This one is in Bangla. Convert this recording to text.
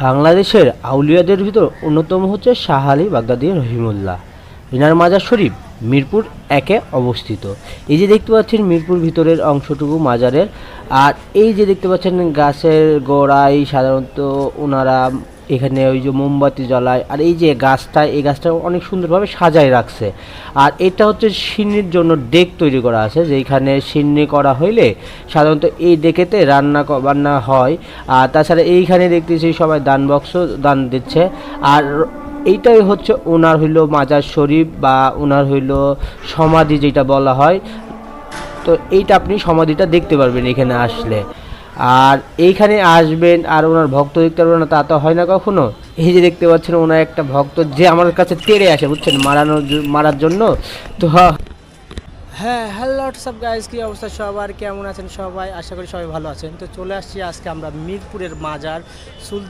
বাংলাদেশের আউলিয়াদের ভিতর অন্যতম হচ্ছে শাহ আলী বাগদাদী রহিমুল্লাহ। ইনার মাজার শরীফ মিরপুর একে অবস্থিত। এই যে দেখতে পাচ্ছেন মিরপুর ভিতরের অংশটুকু মাজারের, আর এই যে দেখতে পাচ্ছেন গাছের গোড়ায় সাধারণত ওনারা এখানে ওই যে মোমবাতি জ্বালায়, আর এই যে গাছটা, এই গাছটা অনেক সুন্দরভাবে সাজায় রাখছে। আর এটা হচ্ছে সিন্নির জন্য ডেক তৈরি করা আছে, যেখানে সিন্নি করা হইলে সাধারণত এই ডেকেতে বান্না হয়। আর তাছাড়া এইখানে দেখতেছি সবাই দান বক্স দান দিচ্ছে। আর এইটাই হচ্ছে ওনার হইল মাজার শরীফ বা ওনার হইল সমাধি যেটা বলা হয়। তো এইটা আপনি সমাধিটা দেখতে পারবেন এখানে আসলে। আর এইখানে আসবেন আর ওনার ভক্ত দেখতে পারবেন না তা তো হয় না কখনো। এই যে দেখতে পাচ্ছেন ওনার একটা ভক্ত যে আমার কাছে তেড়ে আসে, বুঝছেন, মারার জন্য। তো হ্যাঁ, হ্যালো হোয়াটসঅ্যাপ গাইস, কী অবস্থা সবার, কেমন আছেন সবাই? আশা করি সবাই ভালো আছেন। তো চলে আসছি আজকে আমরা মিরপুরের মাজার সুলতান